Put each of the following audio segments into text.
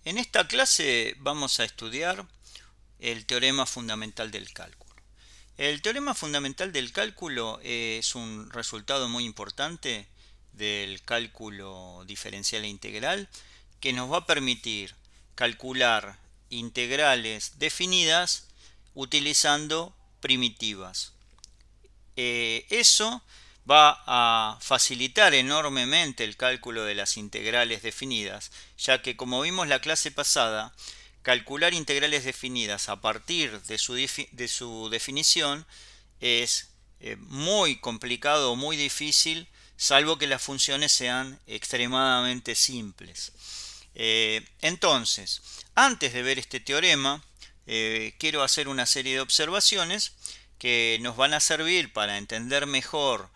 En esta clase vamos a estudiar el teorema fundamental del cálculo. El teorema fundamental del cálculo es un resultado muy importante del cálculo diferencial e integral que nos va a permitir calcular integrales definidas utilizando primitivas. Eso va a facilitar enormemente el cálculo de las integrales definidas, ya que como vimos la clase pasada, calcular integrales definidas a partir de su definición es muy complicado o muy difícil, salvo que las funciones sean extremadamente simples. Entonces, antes de ver este teorema, quiero hacer una serie de observaciones que nos van a servir para entender mejor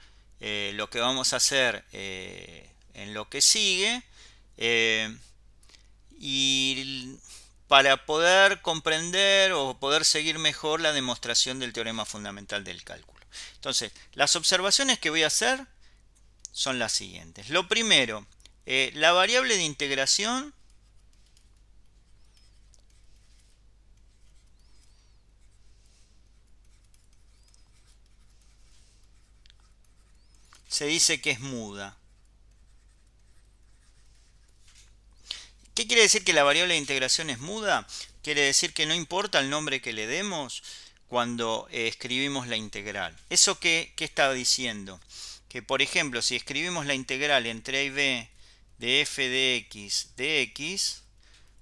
lo que vamos a hacer en lo que sigue eh, y para poder comprender o poder seguir mejor la demostración del teorema fundamental del cálculo. Entonces, las observaciones que voy a hacer son las siguientes. Lo primero, la variable de integración se dice que es muda. ¿Qué quiere decir que la variable de integración es muda? Quiere decir que no importa el nombre que le demos cuando escribimos la integral. ¿Eso qué está diciendo? Que por ejemplo, si escribimos la integral entre a y b de f de x,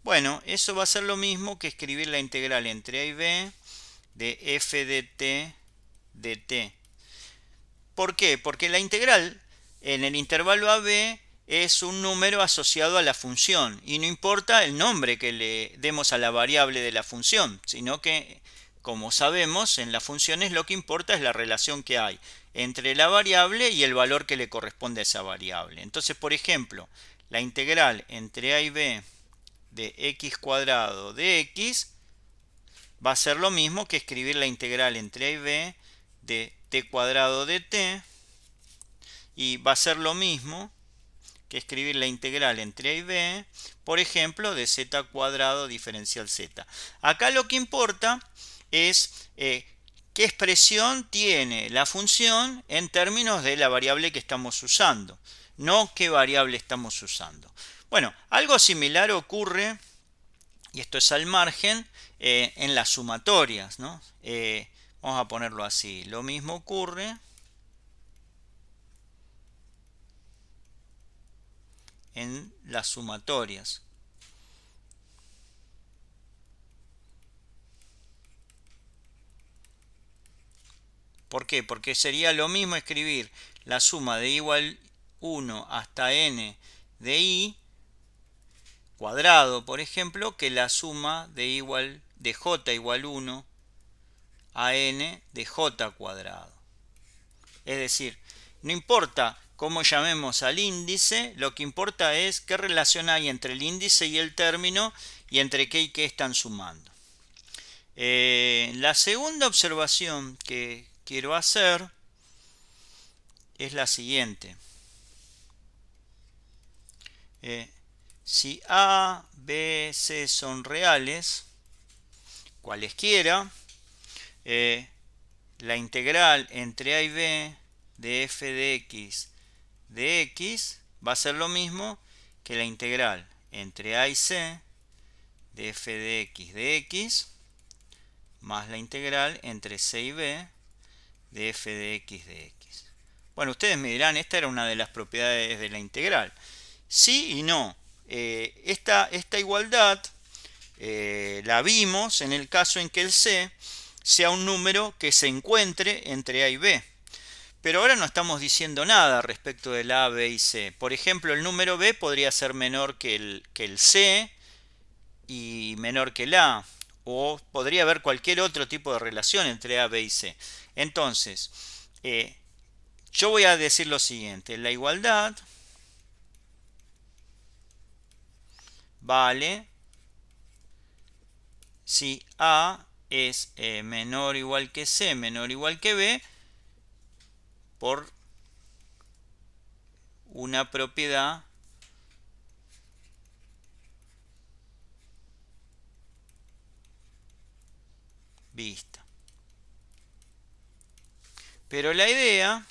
bueno, eso va a ser lo mismo que escribir la integral entre a y b de f de t. ¿Por qué? Porque la integral en el intervalo AB es un número asociado a la función y no importa el nombre que le demos a la variable de la función, sino que, como sabemos, en las funciones lo que importa es la relación que hay entre la variable y el valor que le corresponde a esa variable. Entonces, por ejemplo, la integral entre a y b de x cuadrado de x va a ser lo mismo que escribir la integral entre a y b de t cuadrado de t, y va a ser lo mismo que escribir la integral entre a y b, por ejemplo, de z cuadrado diferencial z. Acá lo que importa es qué expresión tiene la función en términos de la variable que estamos usando, no qué variable estamos usando. Bueno, algo similar ocurre, y esto es al margen, en las sumatorias, ¿no? Vamos a ponerlo así. Lo mismo ocurre en las sumatorias. ¿Por qué? Porque sería lo mismo escribir la suma de igual 1 hasta n de i cuadrado, por ejemplo, que la suma de j igual 1 a n de j cuadrado. Es decir, no importa cómo llamemos al índice, lo que importa es qué relación hay entre el índice y el término y entre qué y qué están sumando. La segunda observación que quiero hacer es la siguiente. Si A, B, C son reales, cualesquiera, la integral entre A y B de f de x va a ser lo mismo que la integral entre A y C de f de x más la integral entre C y B de f de x de x. Bueno, ustedes me dirán, esta era una de las propiedades de la integral. Sí y no. Esta igualdad la vimos en el caso en que el c sea un número que se encuentre entre a y b. Pero ahora no estamos diciendo nada respecto del a, b y c. Por ejemplo, el número b podría ser menor que el c y menor que el a. O podría haber cualquier otro tipo de relación entre a, b y c. Entonces, yo voy a decir lo siguiente. La igualdad vale si A es menor o igual que C, menor o igual que B, por una propiedad vista. Pero la idea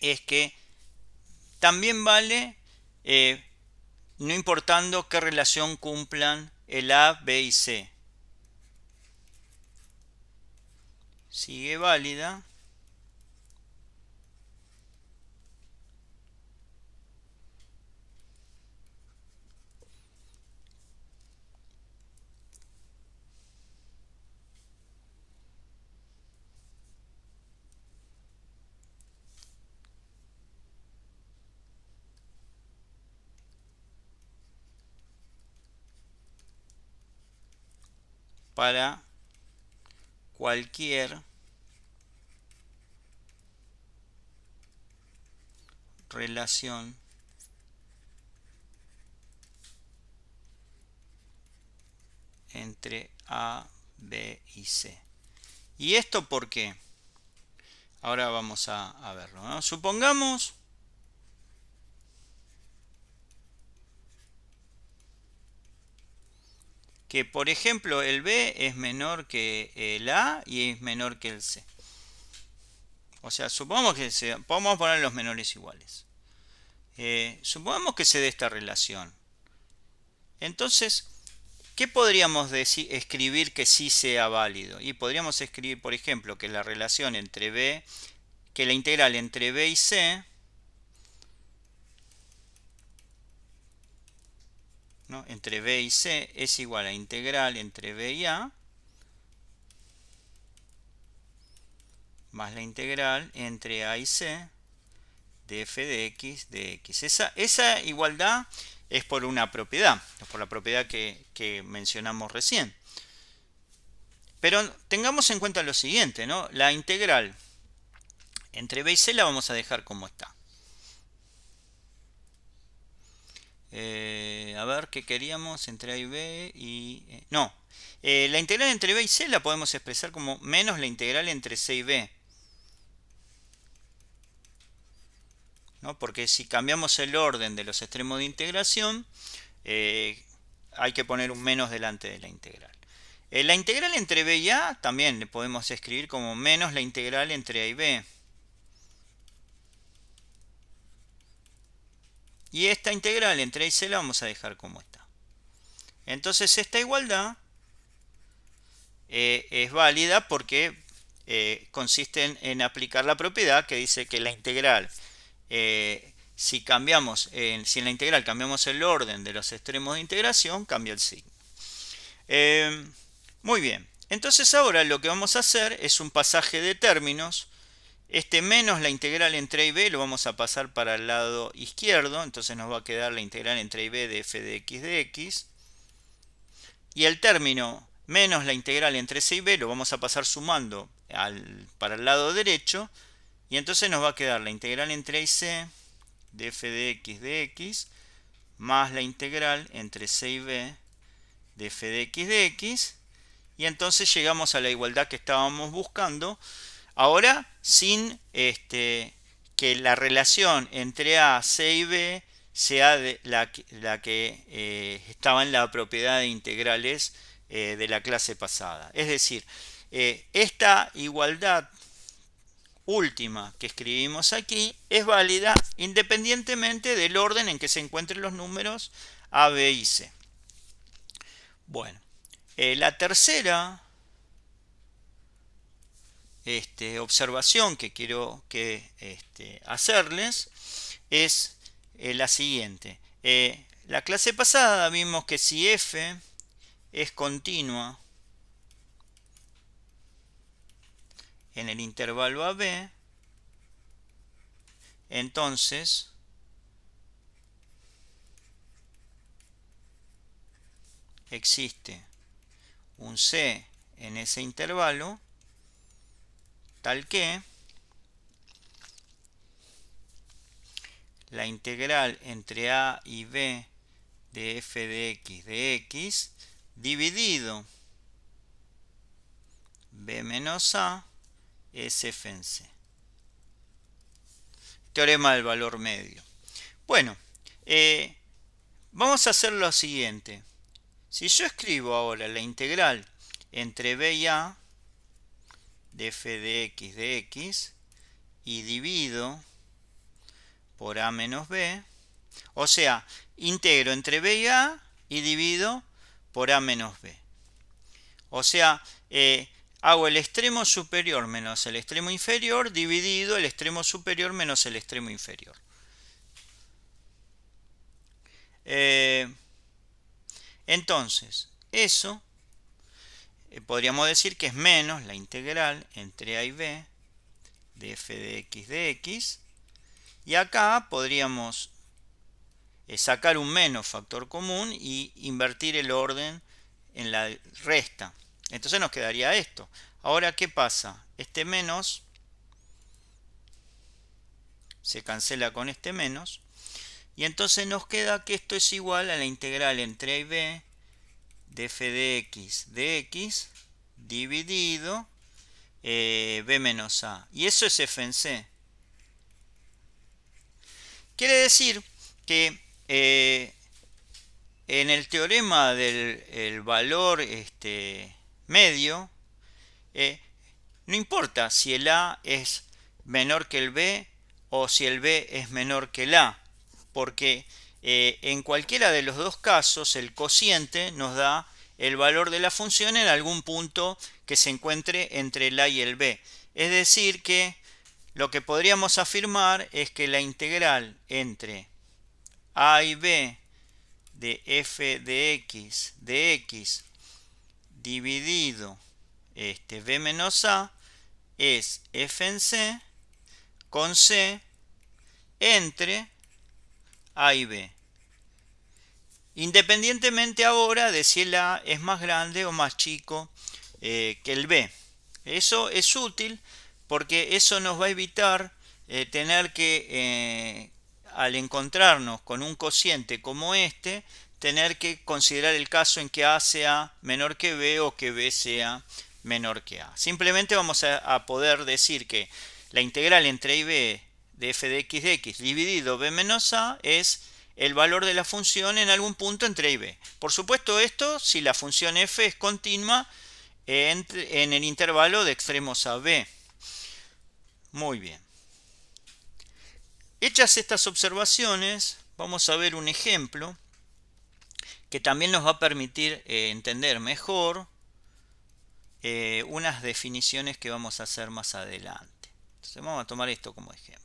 es que también vale no importando qué relación cumplan el A, B y C. Sigue válida. Para cualquier relación entre A, B y C. ¿Y esto por qué? Ahora vamos a verlo, ¿no? Supongamos que, por ejemplo, el B es menor que el A y es menor que el C. O sea, supongamos que vamos a poner los menores iguales. Supongamos que se dé esta relación. Entonces, ¿qué podríamos escribir que sí sea válido? Y podríamos escribir, por ejemplo, que la relación entre B, que la integral entre B y C, ¿no? Entre B y C es igual a integral entre B y A más la integral entre A y C de f de x de x. Esa igualdad es por una propiedad, por la propiedad que mencionamos recién. Pero tengamos en cuenta lo siguiente, ¿no? La integral entre B y C la vamos a dejar como está. A ver, ¿qué queríamos? Entre A y B y... no, la integral entre B y C la podemos expresar como menos la integral entre C y B. ¿No? Porque si cambiamos el orden de los extremos de integración, hay que poner un menos delante de la integral. La integral entre B y A también le podemos escribir como menos la integral entre A y B. Y esta integral entre A y C la vamos a dejar como está. Entonces esta igualdad es válida porque consiste en aplicar la propiedad que dice que la integral, si en la integral cambiamos el orden de los extremos de integración, cambia el signo. Muy bien, entonces ahora lo que vamos a hacer es un pasaje de términos. Este menos la integral entre A y B lo vamos a pasar para el lado izquierdo, entonces nos va a quedar la integral entre A y B de f de x. Y el término menos la integral entre C y B lo vamos a pasar sumando para el lado derecho, y entonces nos va a quedar la integral entre A y C de f de x más la integral entre C y B de f de x, y entonces llegamos a la igualdad que estábamos buscando. Ahora sin que la relación entre A, C y B sea la que estaba en la propiedad de integrales de la clase pasada. Es decir, esta igualdad última que escribimos aquí es válida independientemente del orden en que se encuentren los números A, B y C. Bueno, la tercera observación que quiero hacerles es la siguiente. La clase pasada vimos que si f es continua en el intervalo AB, entonces existe un C en ese intervalo tal que la integral entre A y B de f de x dividido B menos A es f en C. Teorema del valor medio. Bueno, vamos a hacer lo siguiente. Si yo escribo ahora la integral entre B y A, de f de x y divido por a menos b. O sea, integro entre b y a y divido por a menos b. O sea, hago el extremo superior menos el extremo inferior dividido el extremo superior menos el extremo inferior. Entonces, eso podríamos decir que es menos la integral entre a y b de f de x. Y acá podríamos sacar un menos factor común y invertir el orden en la resta. Entonces nos quedaría esto. Ahora, ¿qué pasa? Este menos se cancela con este menos. Y entonces nos queda que esto es igual a la integral entre a y b de f de x dividido b menos a. Y eso es f en c. Quiere decir que en el teorema del valor medio, no importa si el a es menor que el b o si el b es menor que el a, porque en cualquiera de los dos casos el cociente nos da el valor de la función en algún punto que se encuentre entre el a y el b. Es decir que lo que podríamos afirmar es que la integral entre a y b de f de x dividido b menos a es f en c con c entre a y b, independientemente ahora de si el a es más grande o más chico que el b. Eso es útil porque eso nos va a evitar tener que, al encontrarnos con un cociente como este, tener que considerar el caso en que a sea menor que b o que b sea menor que a. Simplemente vamos a poder decir que la integral entre a y b de f de x dividido b menos a es el valor de la función en algún punto entre a y b. Por supuesto, esto si la función f es continua en el intervalo de extremos a b. Muy bien. Hechas estas observaciones, vamos a ver un ejemplo que también nos va a permitir entender mejor unas definiciones que vamos a hacer más adelante. Entonces vamos a tomar esto como ejemplo.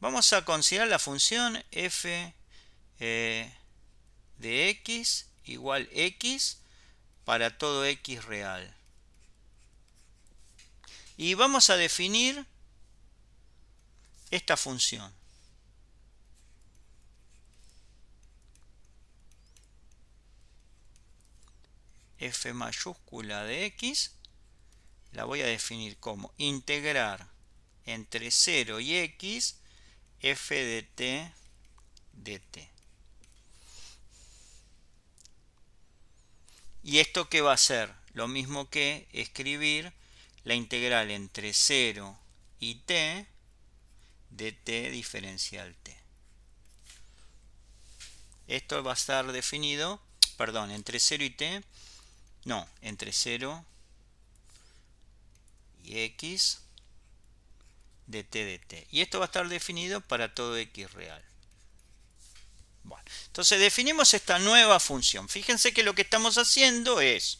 Vamos a considerar la función f de x igual x para todo x real. Y vamos a definir esta función. F mayúscula de x la voy a definir como integrar entre 0 y x f de t de t. ¿Y esto qué va a ser? Lo mismo que escribir la integral entre 0 y t de t diferencial t. Esto va a estar definido, perdón, entre 0 y t, no, entre 0 y x de t de t. Y esto va a estar definido para todo x real. Bueno, entonces definimos esta nueva función. Fíjense que lo que estamos haciendo es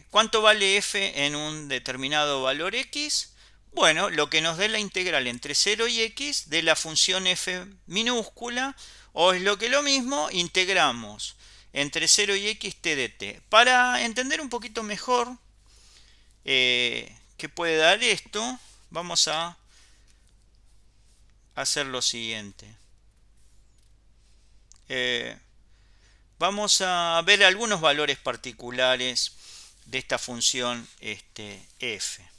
¿cuánto vale f en un determinado valor x? Bueno, lo que nos dé la integral entre 0 y x de la función f minúscula, o es lo que lo mismo, integramos entre 0 y x t de t. Para entender un poquito mejor qué puede dar esto, vamos a hacer lo siguiente. Vamos a ver algunos valores particulares de esta función f.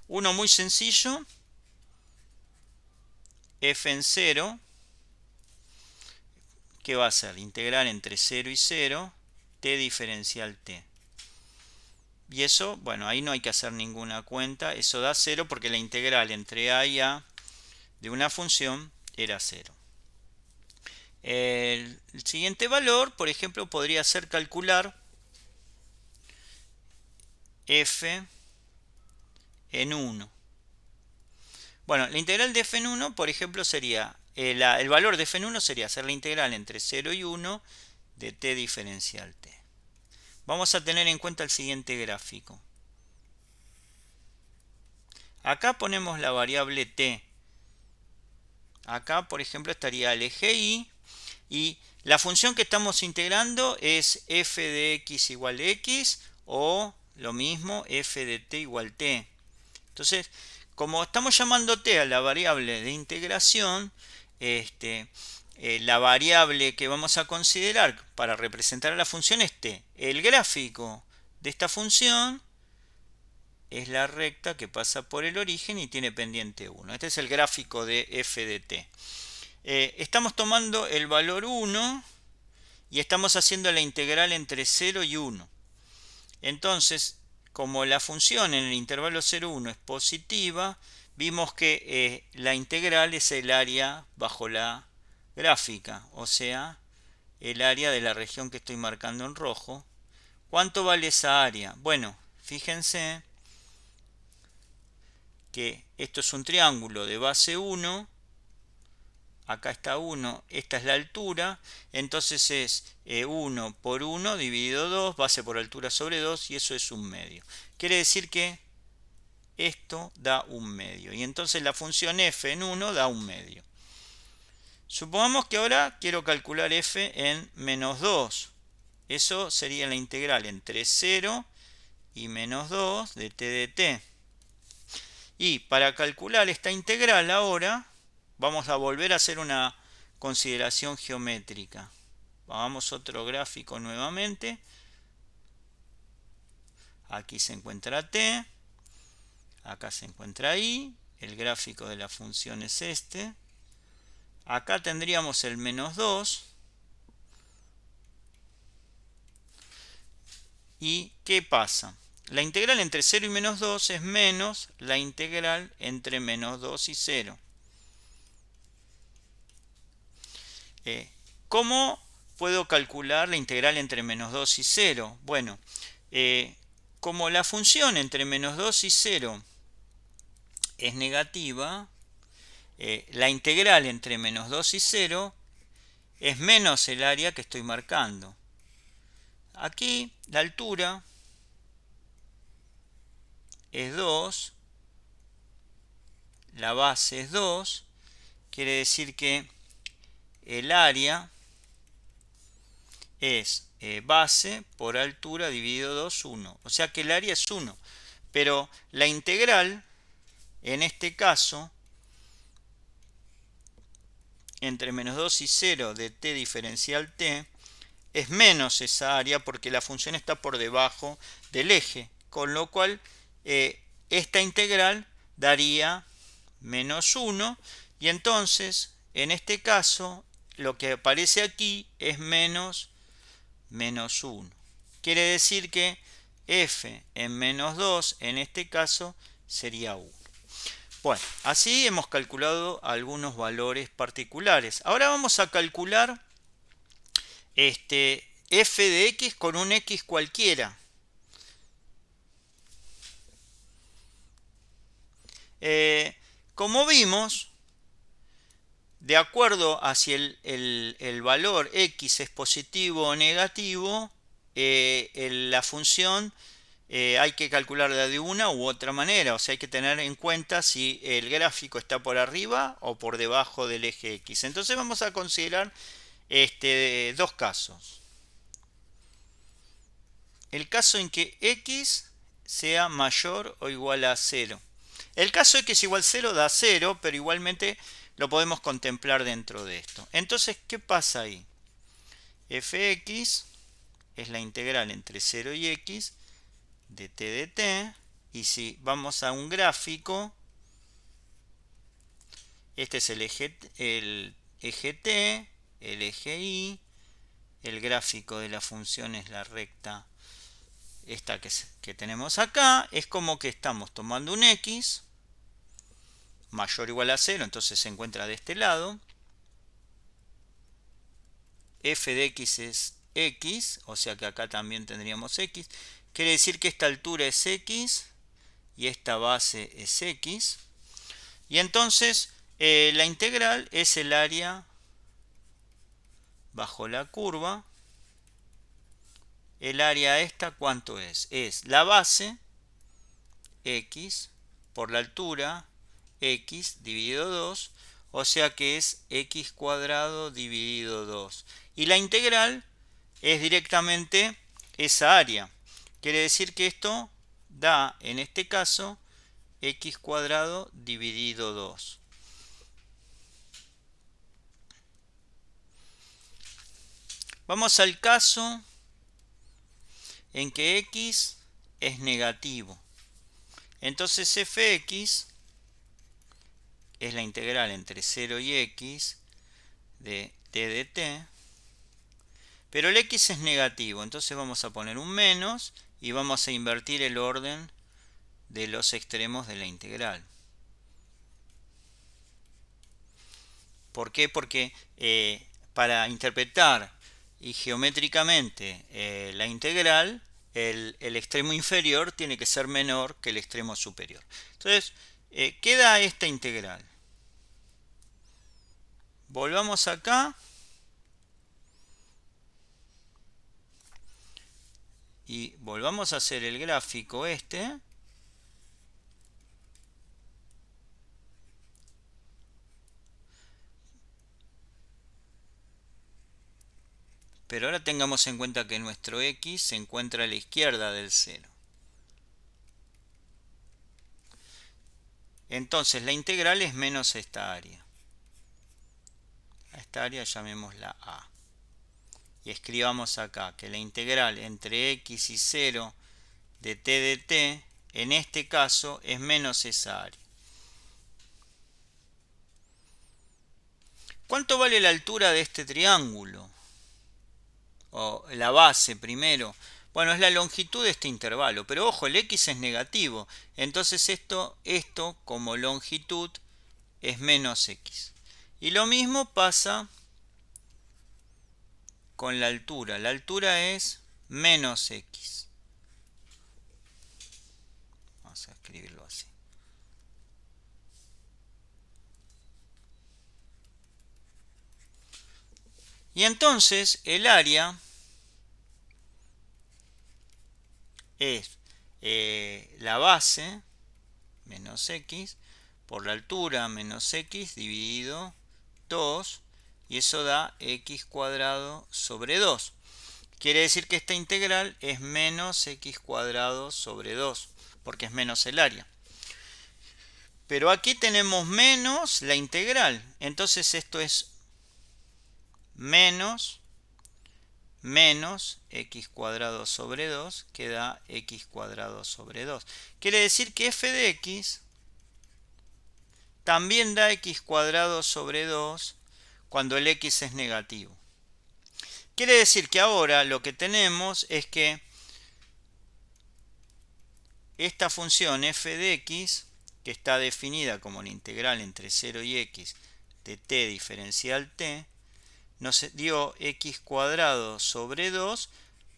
Uno muy sencillo, f en 0, que va a ser integrar entre 0 y 0 t diferencial t. Y eso, bueno, ahí no hay que hacer ninguna cuenta, eso da 0 porque la integral entre a y a de una función era 0. El siguiente valor, por ejemplo, podría ser calcular f en 1. Bueno, la integral de f en 1, por ejemplo, sería, el valor de f en 1 sería hacer la integral entre 0 y 1 de t diferencial t. Vamos a tener en cuenta el siguiente gráfico. Acá ponemos la variable t. Acá, por ejemplo, estaría el eje y la función que estamos integrando es f de x igual a x o lo mismo f de t igual t. Entonces, como estamos llamando t a la variable de integración, la variable que vamos a considerar para representar a la función es t. El gráfico de esta función es la recta que pasa por el origen y tiene pendiente 1. Este es el gráfico de f de t. Estamos tomando el valor 1 y estamos haciendo la integral entre 0 y 1. Entonces, como la función en el intervalo 0,1 es positiva, vimos que la integral es el área bajo la gráfica, o sea, el área de la región que estoy marcando en rojo. ¿Cuánto vale esa área? Bueno, fíjense que esto es un triángulo de base 1. Acá está 1, esta es la altura, entonces es 1 por 1 dividido 2, base por altura sobre 2, y eso es un medio. Quiere decir que esto da un medio, y entonces la función f en 1 da un medio. Supongamos que ahora quiero calcular f en menos 2. Eso sería la integral entre 0 y menos 2 de t de t. Y para calcular esta integral ahora vamos a volver a hacer una consideración geométrica. Hagamos otro gráfico nuevamente. Aquí se encuentra t, acá se encuentra y. El gráfico de la función es este. Acá tendríamos el menos 2. ¿Y qué pasa? La integral entre 0 y menos 2 es menos la integral entre menos 2 y 0. ¿Cómo puedo calcular la integral entre menos 2 y 0? Bueno, como la función entre menos 2 y 0 es negativa, la integral entre menos 2 y 0 es menos el área que estoy marcando. Aquí la altura es 2, la base es 2, quiere decir que el área es base por altura dividido 2, 1. O sea que el área es 1. Pero la integral, en este caso, entre menos 2 y 0 de t diferencial t, es menos esa área porque la función está por debajo del eje. Con lo cual, esta integral daría menos 1. Y entonces, en este caso, lo que aparece aquí es menos 1. Quiere decir que f en menos 2 en este caso sería 1. Bueno, así hemos calculado algunos valores particulares. Ahora vamos a calcular f de x con un x cualquiera. Como vimos, de acuerdo a si el valor x es positivo o negativo, la función hay que calcularla de una u otra manera. O sea, hay que tener en cuenta si el gráfico está por arriba o por debajo del eje x. Entonces vamos a considerar dos casos. El caso en que x sea mayor o igual a 0. El caso x igual a 0 da 0, pero igualmente lo podemos contemplar dentro de esto. Entonces, ¿qué pasa ahí? Fx es la integral entre 0 y x de t de t. Y si vamos a un gráfico, este es el eje t, el eje y, el gráfico de la función es la recta esta que tenemos acá. Es como que estamos tomando un x mayor o igual a 0, entonces se encuentra de este lado. f de x es x, o sea que acá también tendríamos x. Quiere decir que esta altura es x y esta base es x. Y entonces la integral es el área bajo la curva. El área esta, ¿cuánto es? Es la base x por la altura x dividido 2, o sea que es x cuadrado dividido 2. Y la integral es directamente esa área. Quiere decir que esto da, en este caso, x cuadrado dividido 2. Vamos al caso en que x es negativo. Entonces fx es la integral entre 0 y x de t de t, pero el x es negativo, entonces vamos a poner un menos y vamos a invertir el orden de los extremos de la integral. ¿Por qué? Porque para interpretar y geométricamente la integral, el extremo inferior tiene que ser menor que el extremo superior. Entonces, queda esta integral. Volvamos acá. Y volvamos a hacer el gráfico este. Pero ahora tengamos en cuenta que nuestro x se encuentra a la izquierda del 0. Entonces la integral es menos esta área. A esta área llamémosla a. Y escribamos acá que la integral entre x y 0 de t de t, en este caso, es menos esa área. ¿Cuánto vale la altura de este triángulo? O la base primero. Bueno, es la longitud de este intervalo, pero ojo, el x es negativo. Entonces esto como longitud es menos x. Y lo mismo pasa con la altura. La altura es menos x. Vamos a escribirlo así. Y entonces el área es la base menos x por la altura menos x dividido 2, y eso da x cuadrado sobre 2. Quiere decir que esta integral es menos x cuadrado sobre 2, porque es menos el área. Pero aquí tenemos menos la integral, entonces esto es menos x cuadrado sobre 2, que da x cuadrado sobre 2. Quiere decir que f de x también da x cuadrado sobre 2 cuando el x es negativo. Quiere decir que ahora lo que tenemos es que esta función f de x, que está definida como la integral entre 0 y x de t diferencial t, nos dio x cuadrado sobre 2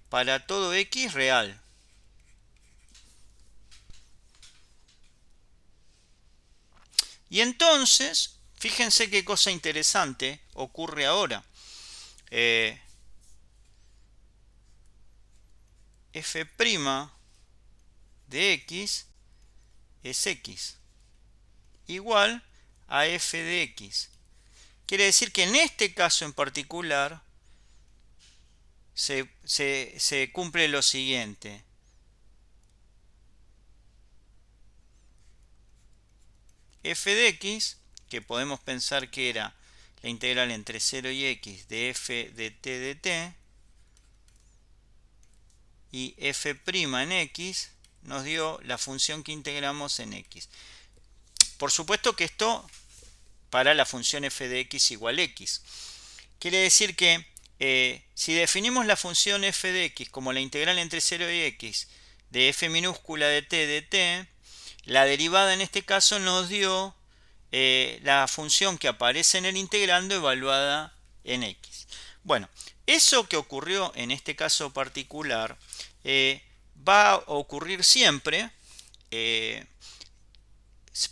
para todo x real. Y entonces, fíjense qué cosa interesante ocurre ahora. F' de x es x igual a f de x. Quiere decir que en este caso en particular se cumple lo siguiente. F de x, que podemos pensar que era la integral entre 0 y x de f de t de t, y f' en x nos dio la función que integramos en x. Por supuesto que esto para la función f de x igual x. Quiere decir que si definimos la función f de x como la integral entre 0 y x de f minúscula de t, la derivada en este caso nos dio la función que aparece en el integrando evaluada en x. Bueno, Eso que ocurrió en este caso particular va a ocurrir siempre, eh,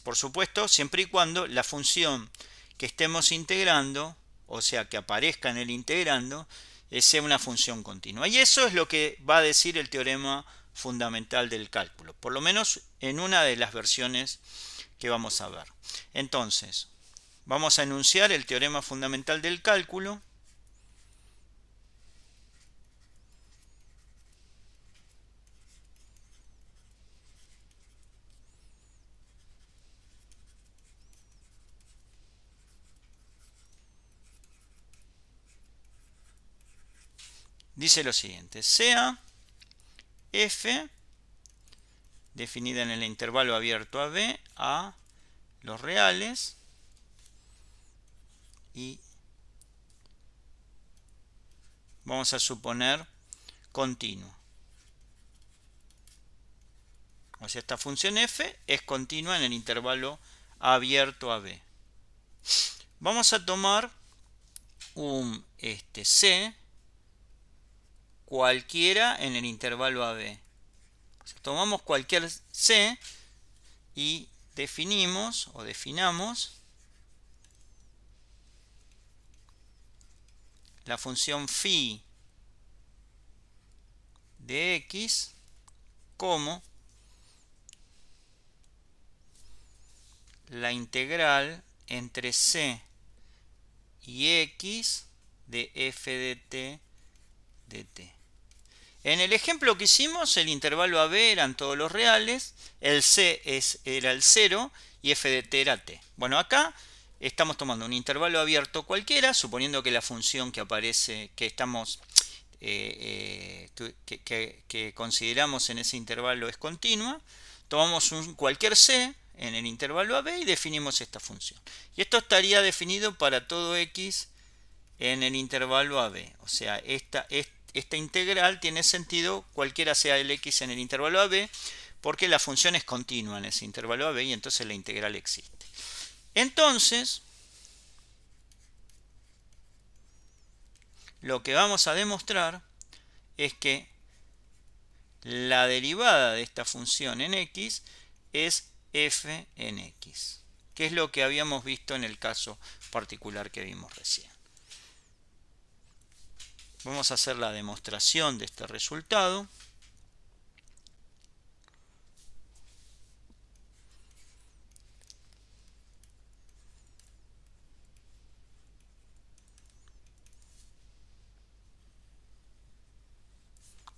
por supuesto, siempre y cuando la función que estemos integrando, o sea, que aparezca en el integrando, sea una función continua. Y eso es lo que va a decir el teorema fundamental del cálculo, por lo menos en una de las versiones que vamos a ver. Entonces, vamos a enunciar el teorema fundamental del cálculo. Dice lo siguiente: sea f definida en el intervalo abierto a b a los reales y vamos a suponer continuo. O sea, esta función f es continua en el intervalo abierto a b. Vamos a tomar un c cualquiera en el intervalo AB. O sea, tomamos cualquier c y definimos o definamos la función phi de x como la integral entre c y x de f de t de t. En el ejemplo que hicimos, el intervalo AB eran todos los reales, el c era el 0 y f de t era t. Bueno, acá estamos tomando un intervalo abierto cualquiera, suponiendo que la función que aparece, que estamos que consideramos en ese intervalo es continua. Tomamos cualquier c en el intervalo AB y definimos esta función. Y esto estaría definido para todo x en el intervalo AB. O sea, esta integral tiene sentido cualquiera sea el x en el intervalo AB, porque la función es continua en ese intervalo AB y entonces la integral existe. Entonces, lo que vamos a demostrar es que la derivada de esta función en x es f en x, que es lo que habíamos visto en el caso particular que vimos recién. Vamos a hacer la demostración de este resultado.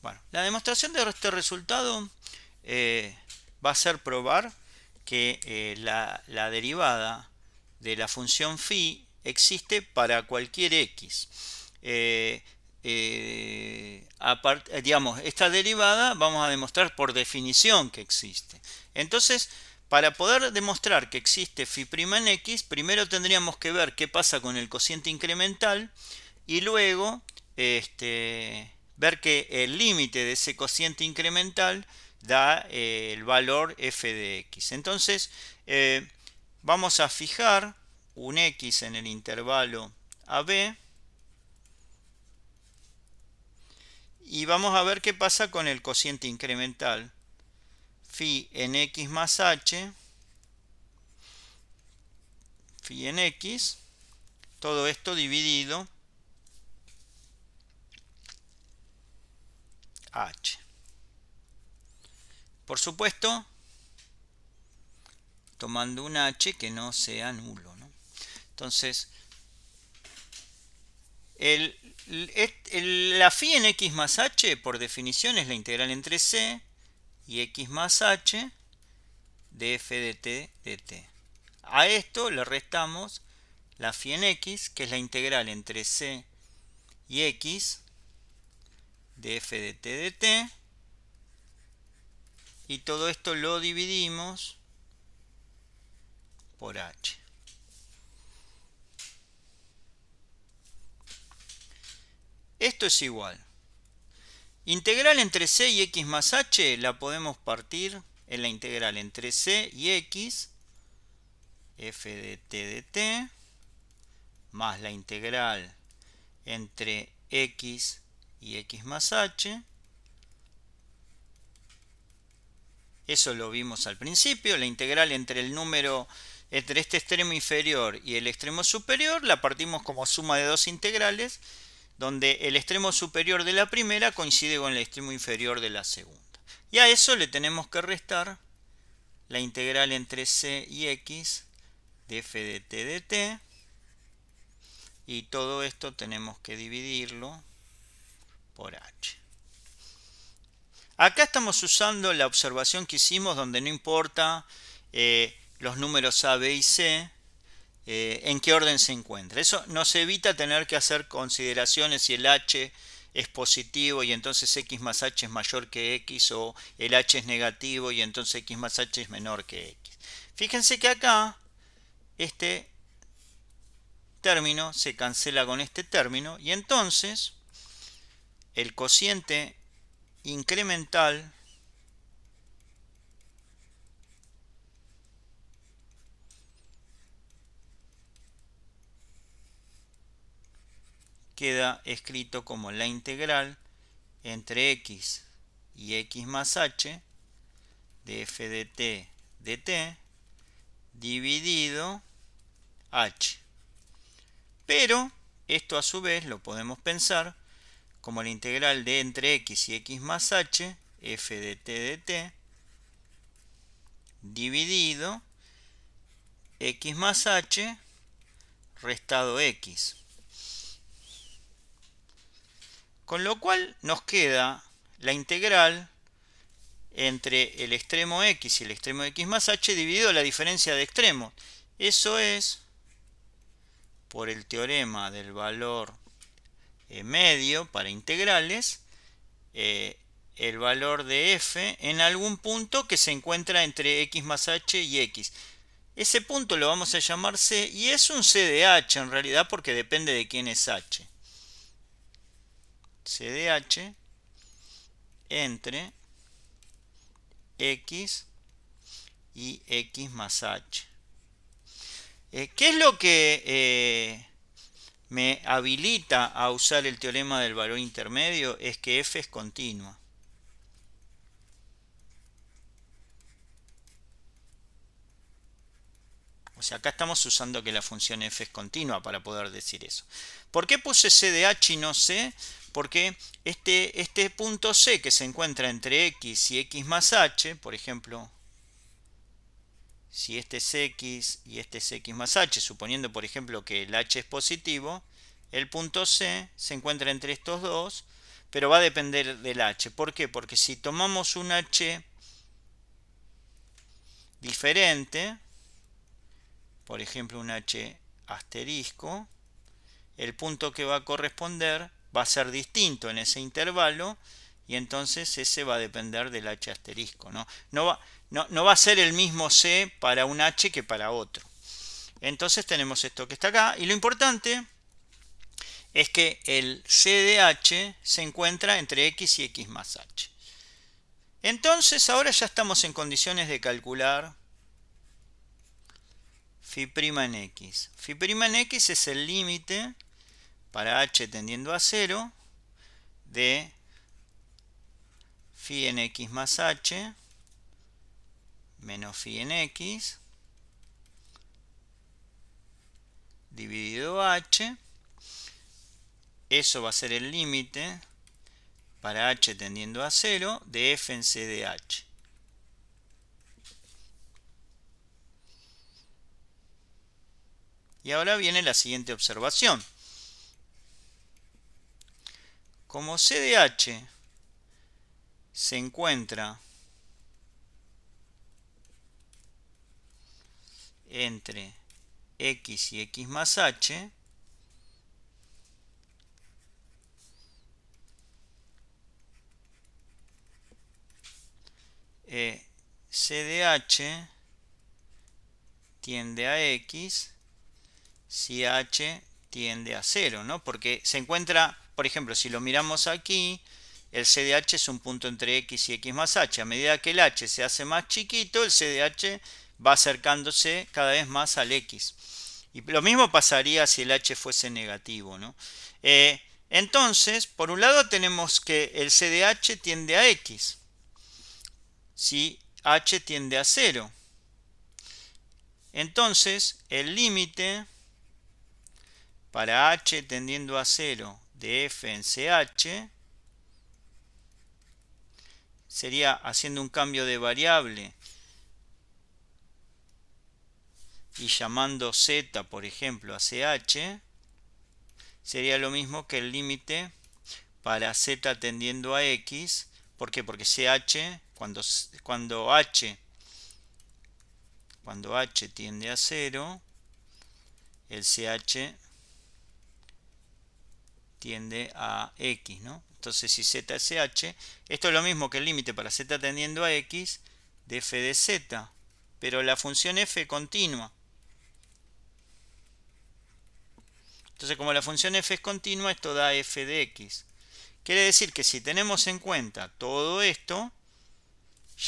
Bueno, la demostración de este resultado va a ser probar que la derivada de la función phi existe para cualquier x. Digamos, esta derivada vamos a demostrar por definición que existe. Entonces, para poder demostrar que existe phi' en x, primero tendríamos que ver qué pasa con el cociente incremental y luego ver que el límite de ese cociente incremental da el valor f de x. Entonces vamos a fijar un x en el intervalo AB y vamos a ver qué pasa con el cociente incremental phi en x más h, phi en x, todo esto dividido h. Por supuesto, tomando un h que no sea nulo, ¿no? Entonces, la phi en x más h, por definición, es la integral entre c y x más h de f de t de t. A esto le restamos la phi en x, que es la integral entre c y x de f de t de t, y todo esto lo dividimos por h. Esto es igual. Integral entre c y x más h la podemos partir en la integral entre c y x, f de t de t, más la integral entre x y x más h. Eso lo vimos al principio. La integral entre el número, entre este extremo inferior y el extremo superior, la partimos como suma de dos integrales, donde el extremo superior de la primera coincide con el extremo inferior de la segunda. Y a eso le tenemos que restar la integral entre c y x de f de t de t. Y todo esto tenemos que dividirlo por h. Acá estamos usando la observación que hicimos donde no importa los números a, b y c, en qué orden se encuentra. Eso nos evita tener que hacer consideraciones si el h es positivo y entonces x más h es mayor que x, o el h es negativo y entonces x más h es menor que x. Fíjense que acá este término se cancela con este término y entonces el cociente incremental queda escrito como la integral entre x y x más h de f de t de t dividido h. Pero esto a su vez lo podemos pensar como la integral de entre x y x más h, f de t de t, dividido x más h restado x. Con lo cual nos queda la integral entre el extremo x y el extremo de x más h dividido la diferencia de extremos. Eso es, por el teorema del valor medio para integrales, el valor de f en algún punto que se encuentra entre x más h y x. Ese punto lo vamos a llamar c y es un c de h en realidad porque depende de quién es h. C de h entre x y x más h. ¿Qué es lo que me habilita a usar el teorema del valor intermedio? Es que f es continua. O sea, acá estamos usando que la función f es continua para poder decir eso. ¿Por qué puse c de h y no c? Porque este punto c que se encuentra entre x y x más h, por ejemplo, si este es x y este es x más h, suponiendo por ejemplo que el h es positivo, el punto c se encuentra entre estos dos, pero va a depender del h. ¿Por qué? Porque si tomamos un h diferente, por ejemplo un h asterisco, el punto que va a corresponder va a ser distinto en ese intervalo y entonces ese va a depender del h asterisco, ¿no? No va a ser el mismo c para un h que para otro. Entonces tenemos esto que está acá y lo importante es que el c de h se encuentra entre x y x más h. Entonces ahora ya estamos en condiciones de calcular phi' en x. Phi' en x es el límite para h tendiendo a 0 de phi en x más h menos phi en x dividido h. Eso va a ser el límite para h tendiendo a 0 de f en c de h. Y ahora viene la siguiente observación. Como c de h se encuentra entre x y x más h, c de h tiende a x si h tiende a 0, ¿no? Porque se encuentra, por ejemplo, si lo miramos aquí, el c de h es un punto entre x y x más h. A medida que el h se hace más chiquito, el c de h va acercándose cada vez más al x. Y lo mismo pasaría si el h fuese negativo, ¿no? Entonces, por un lado tenemos que el c de h tiende a x, si h tiende a 0. Entonces, el límite para h tendiendo a 0 de f en ch sería, haciendo un cambio de variable y llamando z, por ejemplo, a ch, sería lo mismo que el límite para z tendiendo a x. ¿Por qué? Porque ch, cuando h tiende a 0, el ch tiende a x, ¿no? Entonces, si z es ch, esto es lo mismo que el límite para z tendiendo a x de f de z, pero la función f continua. Entonces, como la función f es continua, esto da f de x. Quiere decir que si tenemos en cuenta todo esto,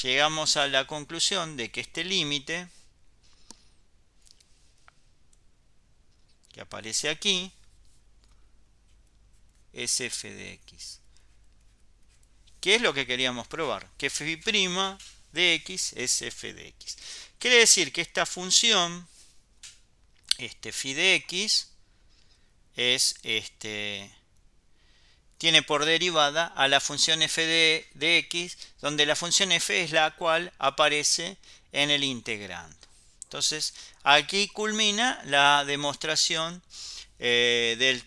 llegamos a la conclusión de que este límite que aparece aquí es f de x. ¿Qué es lo que queríamos probar? Que f' de x es f de x. Quiere decir que esta función, phi de x, tiene por derivada a la función f de x, donde la función f es la cual aparece en el integrando. Entonces, aquí culmina la demostración del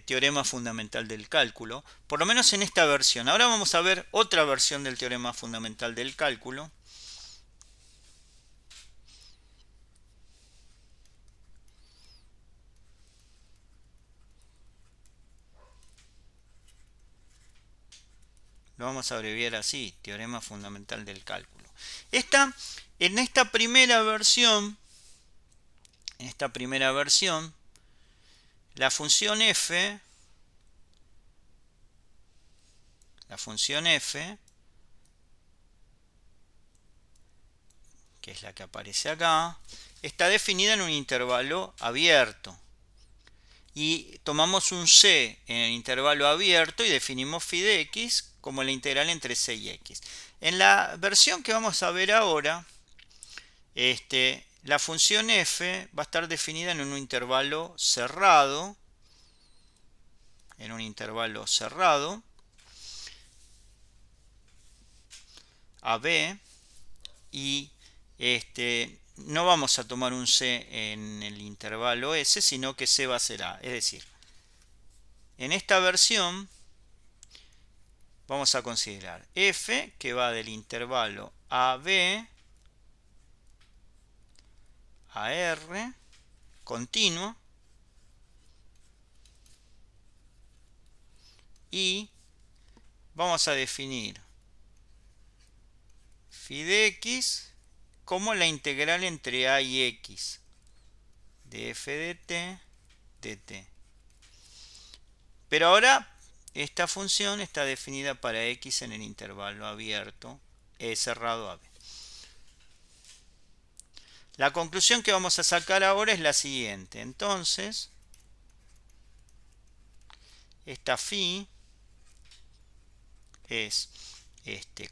teorema fundamental del cálculo, por lo menos en esta versión. Ahora vamos a ver otra versión del teorema fundamental del cálculo. Lo vamos a abreviar así, teorema fundamental del cálculo. En esta primera versión, la función f, que es la que aparece acá, está definida en un intervalo abierto. Y tomamos un c en el intervalo abierto y definimos phi de x como la integral entre c y x. En la versión que vamos a ver ahora, la función f va a estar definida en un intervalo cerrado, AB, y no vamos a tomar un c en el intervalo S, sino que c va a ser A. Es decir, en esta versión vamos a considerar f, que va del intervalo AB a R, continuo, y vamos a definir phi de x como la integral entre a y x de f de t dt. Pero ahora esta función está definida para x en el intervalo abierto cerrado a b. La conclusión que vamos a sacar ahora es la siguiente. Entonces, esta phi es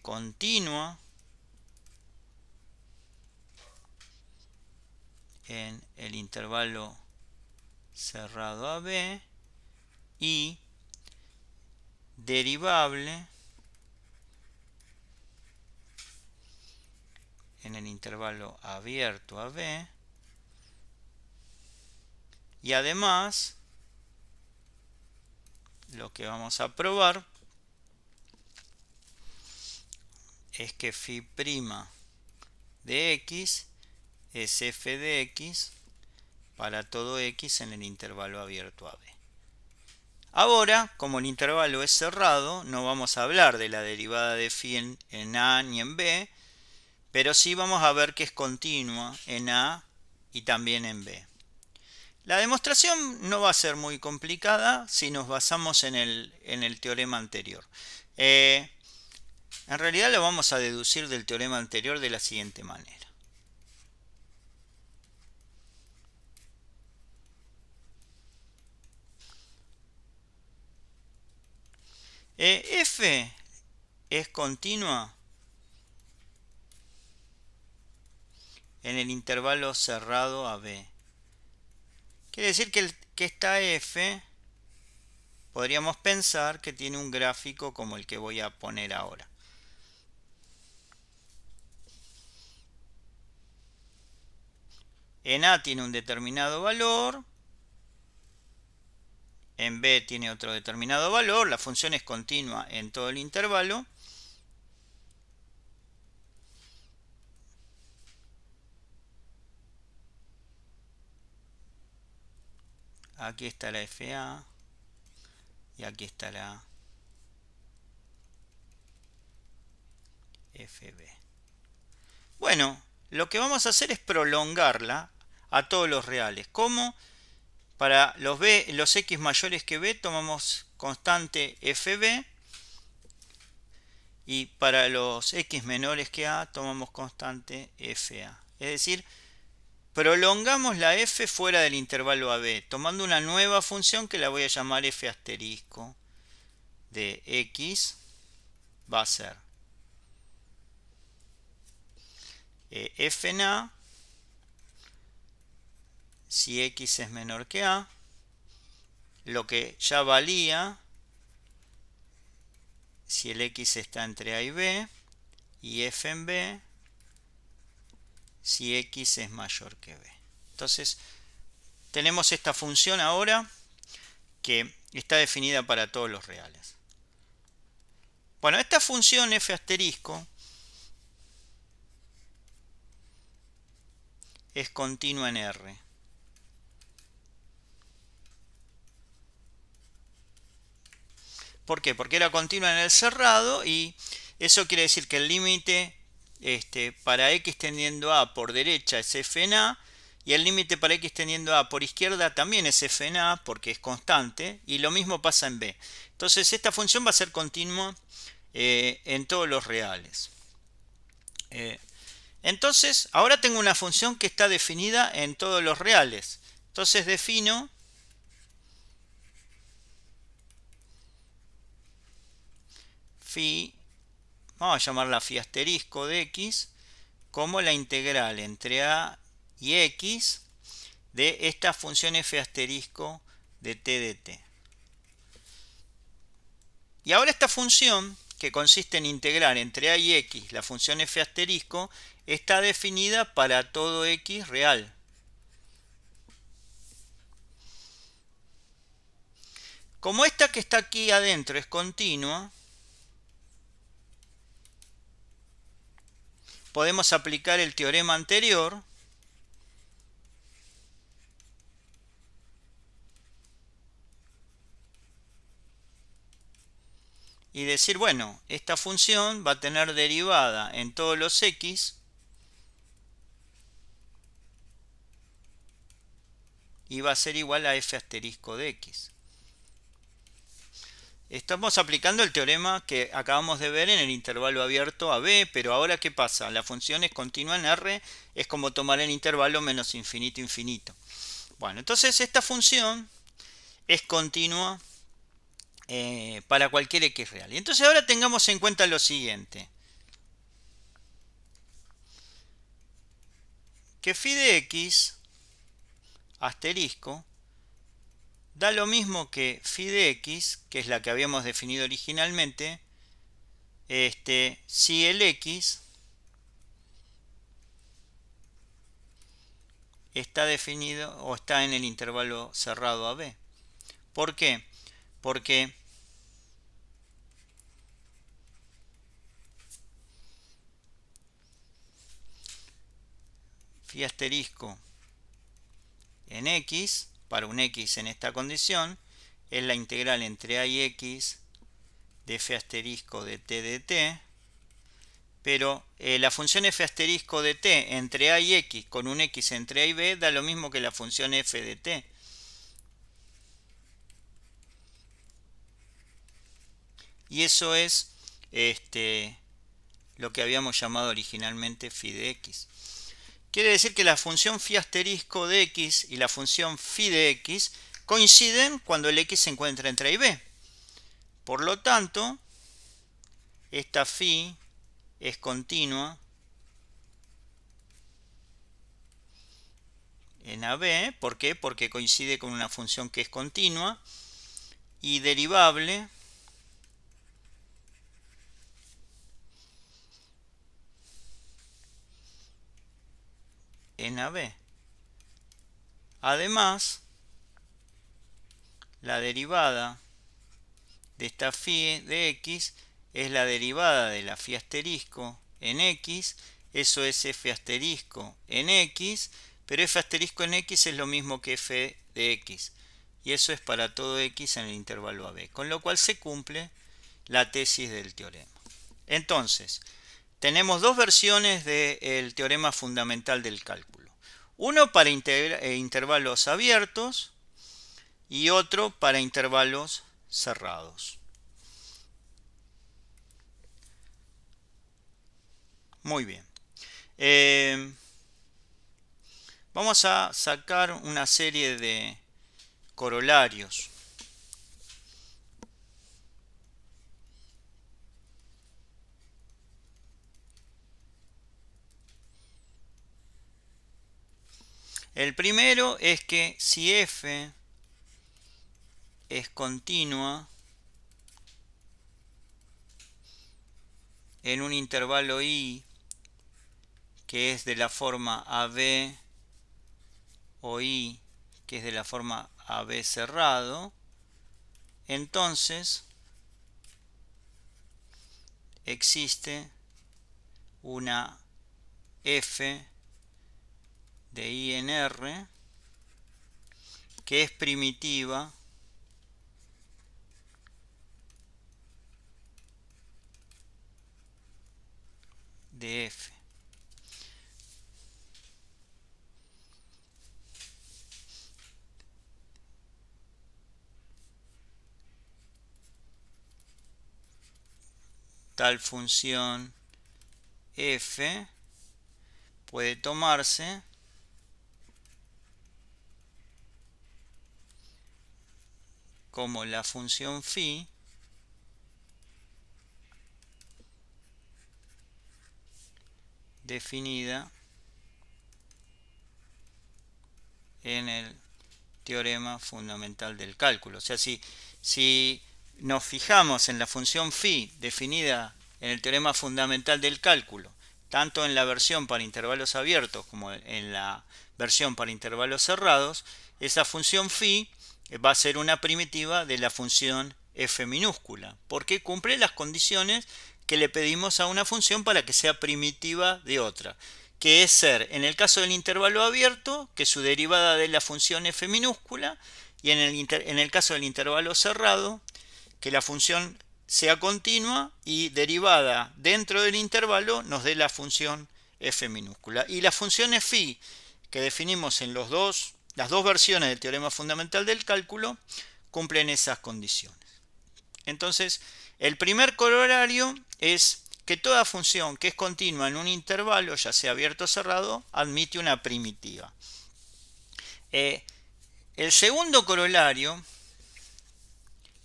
continua en el intervalo cerrado a b y derivable en el intervalo abierto a b, y además lo que vamos a probar es que phi' de x es f de x para todo x en el intervalo abierto a b. Ahora, como el intervalo es cerrado, no vamos a hablar de la derivada de phi en a ni en b, pero sí vamos a ver que es continua en a y también en b. La demostración no va a ser muy complicada si nos basamos en el teorema anterior. En realidad lo vamos a deducir del teorema anterior de la siguiente manera. F es continua en el intervalo cerrado a B. Quiere decir que esta F podríamos pensar que tiene un gráfico como el que voy a poner ahora. En A tiene un determinado valor, en B tiene otro determinado valor, la función es continua en todo el intervalo. Aquí está la FA y aquí está la FB. Bueno, lo que vamos a hacer es prolongarla a todos los reales. ¿Cómo? Para los x mayores que b tomamos constante fb y para los x menores que a tomamos constante fa. Es decir, prolongamos la f fuera del intervalo AB, tomando una nueva función que la voy a llamar f asterisco de x. Va a ser f en a si x es menor que a, lo que ya valía si el x está entre a y b, y f en b si x es mayor que b. Entonces tenemos esta función ahora que está definida para todos los reales. Bueno, esta función f asterisco es continua en R. ¿Por qué? Porque era continua en el cerrado y eso quiere decir que el límite para x tendiendo a por derecha es f en a y el límite para x tendiendo a por izquierda también es f en a porque es constante y lo mismo pasa en b. Entonces esta función va a ser continua en todos los reales. Entonces ahora tengo una función que está definida en todos los reales. Entonces defino phi, vamos a llamarla phi asterisco de x, como la integral entre a y x de esta función f asterisco de t de t. Y ahora esta función, que consiste en integrar entre a y x la función f asterisco, está definida para todo x real. Como esta que está aquí adentro es continua, podemos aplicar el teorema anterior y decir, bueno, esta función va a tener derivada en todos los x y va a ser igual a f asterisco de x. Estamos aplicando el teorema que acabamos de ver en el intervalo abierto a b, pero ahora ¿qué pasa? La función es continua en R, es como tomar el intervalo menos infinito infinito. Bueno, entonces esta función es continua para cualquier x real. Y entonces ahora tengamos en cuenta lo siguiente. Que phi de x asterisco da lo mismo que phi de x, que es la que habíamos definido originalmente, si el x está definido o está en el intervalo cerrado a b. ¿Por qué? Porque phi asterisco en x, para un x en esta condición, es la integral entre a y x de f asterisco de t de t, pero la función f asterisco de t entre a y x con un x entre a y b da lo mismo que la función f de t. Y eso es lo que habíamos llamado originalmente phi de x. Quiere decir que la función phi asterisco de x y la función phi de x coinciden cuando el x se encuentra entre a y b. Por lo tanto, esta phi es continua en AB. ¿Por qué? Porque coincide con una función que es continua y derivable en AB. Además, la derivada de esta phi de x es la derivada de la phi asterisco en x. Eso es f asterisco en x, pero f asterisco en x es lo mismo que f de x. Y eso es para todo x en el intervalo AB. Con lo cual se cumple la tesis del teorema. Entonces, tenemos dos versiones del teorema fundamental del cálculo. Uno para intervalos abiertos y otro para intervalos cerrados. Muy bien. Vamos a sacar una serie de corolarios. El primero es que si f es continua en un intervalo i que es de la forma AB o i que es de la forma AB cerrado, entonces existe una f de i en R que es primitiva de f. Tal función f puede tomarse como la función phi definida en el teorema fundamental del cálculo. O sea, si nos fijamos en la función phi definida en el teorema fundamental del cálculo, tanto en la versión para intervalos abiertos como en la versión para intervalos cerrados, esa función phi va a ser una primitiva de la función f minúscula, porque cumple las condiciones que le pedimos a una función para que sea primitiva de otra, que es ser, en el caso del intervalo abierto, que su derivada de la función f minúscula, y en el caso del intervalo cerrado, que la función sea continua y derivada dentro del intervalo nos dé la función f minúscula. Y las funciones phi que definimos en las dos versiones del teorema fundamental del cálculo cumplen esas condiciones. Entonces, el primer corolario es que toda función que es continua en un intervalo, ya sea abierto o cerrado, admite una primitiva. El segundo corolario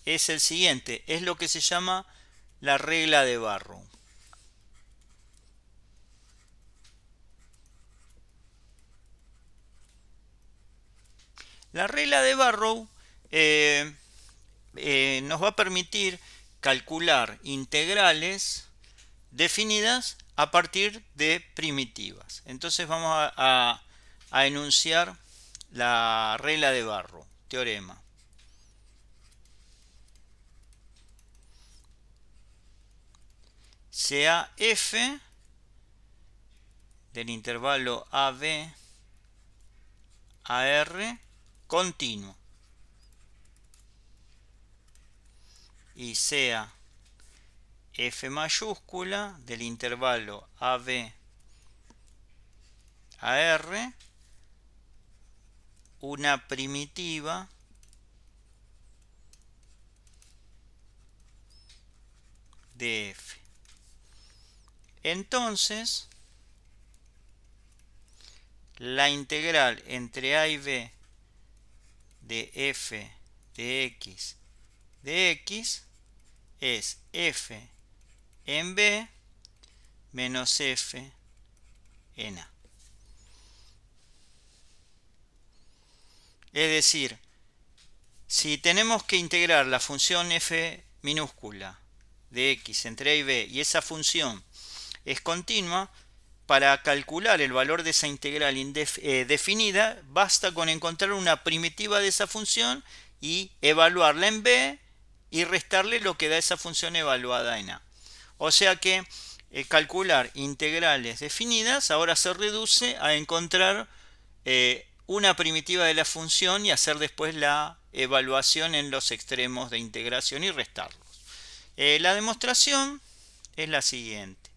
es el siguiente, es lo que se llama la regla de Barrow. La regla de Barrow nos va a permitir calcular integrales definidas a partir de primitivas. Entonces vamos a enunciar la regla de Barrow, teorema. Sea f del intervalo AB a R continuo y sea f mayúscula del intervalo AB a R una primitiva de f. Entonces, la integral entre a y b de f de x es f en b menos f en a. Es decir, si tenemos que integrar la función f minúscula de x entre a y b y esa función es continua, para calcular el valor de esa integral definida, basta con encontrar una primitiva de esa función y evaluarla en b y restarle lo que da esa función evaluada en a. O sea que calcular integrales definidas ahora se reduce a encontrar una primitiva de la función y hacer después la evaluación en los extremos de integración y restarlos. La demostración es la siguiente.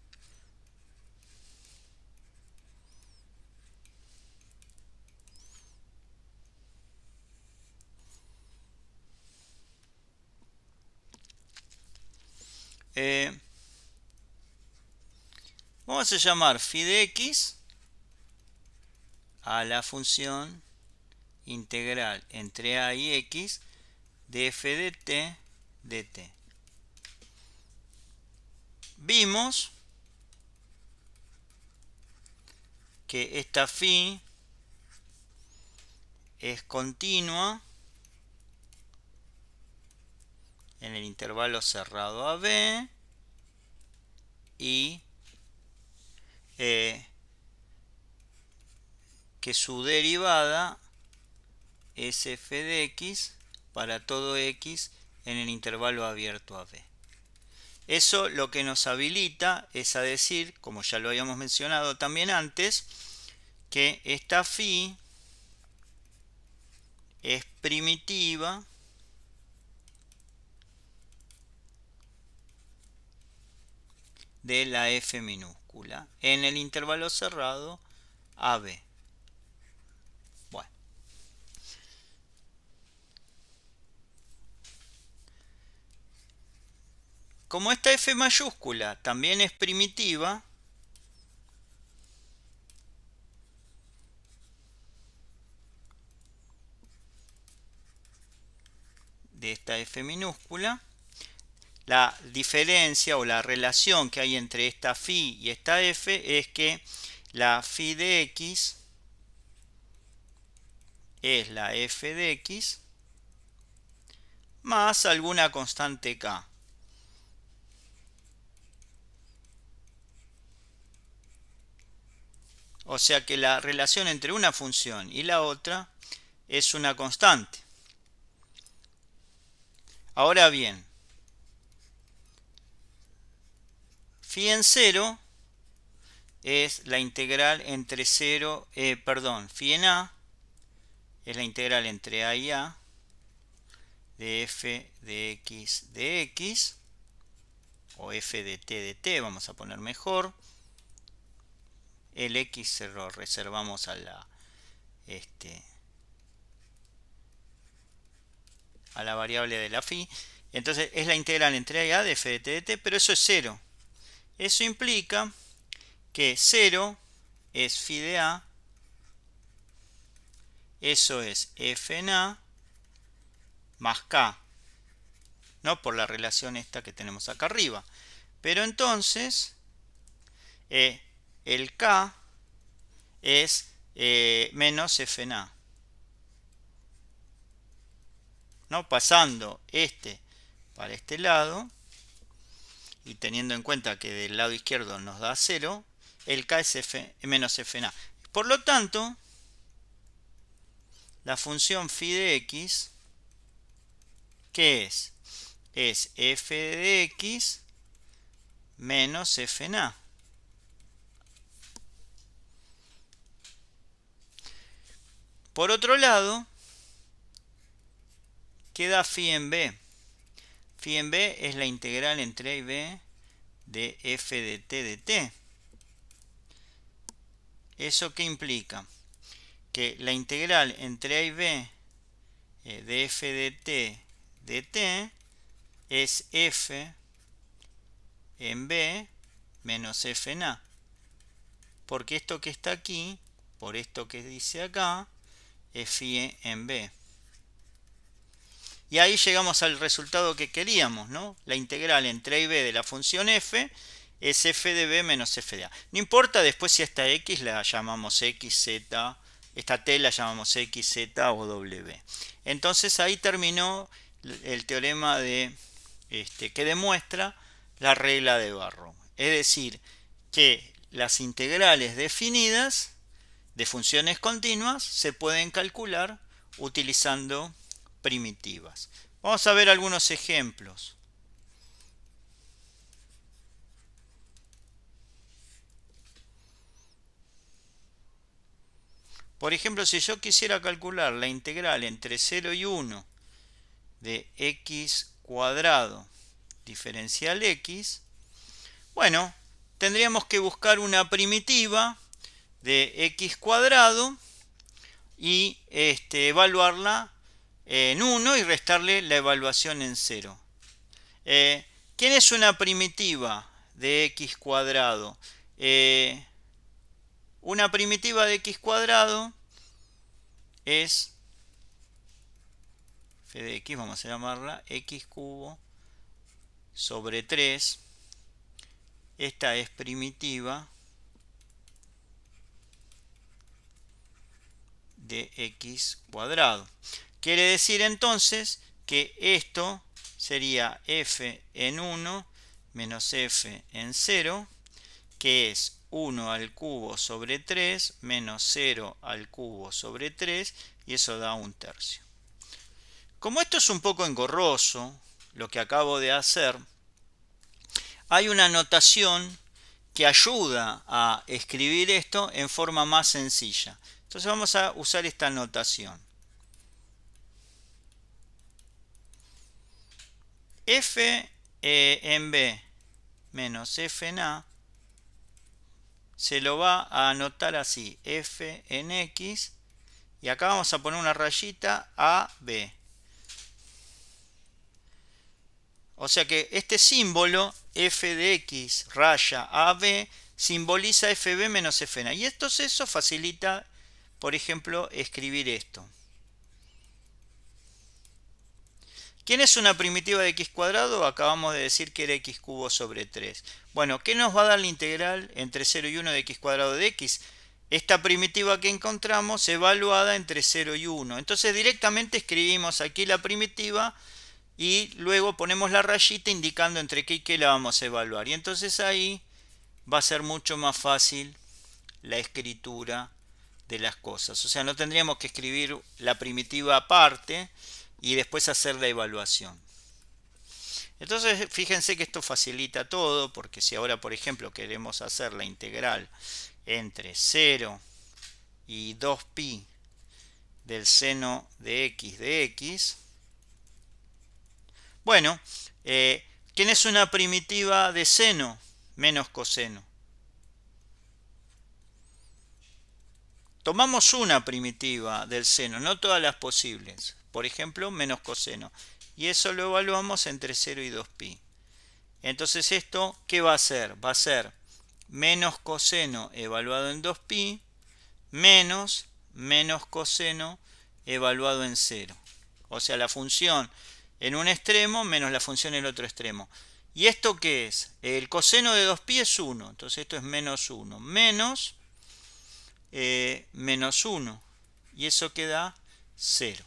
Vamos a llamar phi de x a la función integral entre a y x de f de t de t. Vimos que esta phi es continua en el intervalo cerrado a b y que su derivada es f de x para todo x en el intervalo abierto a b. Eso lo que nos habilita es a decir, como ya lo habíamos mencionado también antes, que esta phi es primitiva de la f minúscula en el intervalo cerrado AB. Bueno. Como esta f mayúscula también es primitiva, de esta f minúscula, la diferencia o la relación que hay entre esta phi y esta f es que la phi de x es la f de x más alguna constante k. O sea que la relación entre una función y la otra es una constante. Ahora bien, phi en 0 es la integral entre 0, phi en a es la integral entre a y a de f de x o f de t, vamos a poner mejor. El x se lo reservamos a la variable de la phi. Entonces es la integral entre a y a de f de t, pero eso es 0. Eso implica que 0 es phi de a, eso es f en a más k, ¿no? Por la relación esta que tenemos acá arriba. Pero entonces el k es menos f en a, ¿no? Pasando para este lado y teniendo en cuenta que del lado izquierdo nos da 0, el k es menos f en a. Por lo tanto, la función phi de x, ¿qué es? Es f de x menos f en a. Por otro lado, queda phi en b. Phi en b es la integral entre a y b de f de t de t. ¿Eso qué implica? Que la integral entre a y b de f de t de t es f en b menos f en a. Porque esto que está aquí, por esto que dice acá, es phi en b. y ahí llegamos al resultado que queríamos, ¿no? La integral entre a y b de la función f es f de b menos f de a. No importa después si a esta x la llamamos x, z, esta t la llamamos x, z o w. Entonces ahí terminó el teorema que demuestra la regla de Barrow. Es decir, que las integrales definidas de funciones continuas se pueden calcular utilizando primitivas. Vamos a ver algunos ejemplos. Por ejemplo, si yo quisiera calcular la integral entre 0 y 1 de x cuadrado diferencial x, bueno, tendríamos que buscar una primitiva de x cuadrado y evaluarla en 1 y restarle la evaluación en 0. ¿Quién es una primitiva de x cuadrado? Una primitiva de x cuadrado es f de x, vamos a llamarla x cubo sobre 3. Esta es primitiva de x cuadrado. Quiere decir entonces que esto sería f en 1 menos f en 0, que es 1 al cubo sobre 3 menos 0 al cubo sobre 3, y eso da 1/3. Como esto es un poco engorroso, lo que acabo de hacer, hay una notación que ayuda a escribir esto en forma más sencilla. Entonces vamos a usar esta notación. F en b menos f en a se lo va a anotar así, f en x, y acá vamos a poner una rayita a b. O sea que este símbolo f de x raya a b simboliza fb menos f en a. Y entonces eso facilita, por ejemplo, escribir esto. ¿Quién es una primitiva de x cuadrado? Acabamos de decir que era x cubo sobre 3. Bueno, ¿qué nos va a dar la integral entre 0 y 1 de x cuadrado de x? Esta primitiva que encontramos evaluada entre 0 y 1. Entonces directamente escribimos aquí la primitiva y luego ponemos la rayita indicando entre qué y qué la vamos a evaluar. Y entonces ahí va a ser mucho más fácil la escritura de las cosas. O sea, no tendríamos que escribir la primitiva aparte y después hacer la evaluación. Entonces fíjense que esto facilita todo, porque si ahora por ejemplo queremos hacer la integral entre 0 y 2pi del seno de x, bueno, ¿quién es una primitiva de seno menos coseno? Tomamos una primitiva del seno, no todas las posibles. Por ejemplo, menos coseno. Y eso lo evaluamos entre 0 y 2pi. Entonces esto, ¿qué va a ser? Va a ser menos coseno evaluado en 2pi menos coseno evaluado en 0. O sea, la función en un extremo menos la función en el otro extremo. ¿Y esto qué es? El coseno de 2pi es 1. Entonces esto es menos 1. Menos 1. Y eso queda 0.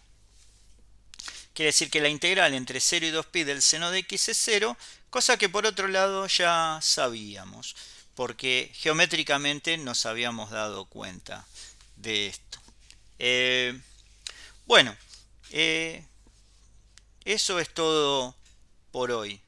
Quiere decir que la integral entre 0 y 2pi del seno de x es 0, cosa que por otro lado ya sabíamos, porque geométricamente nos habíamos dado cuenta de esto. Bueno, eso es todo por hoy.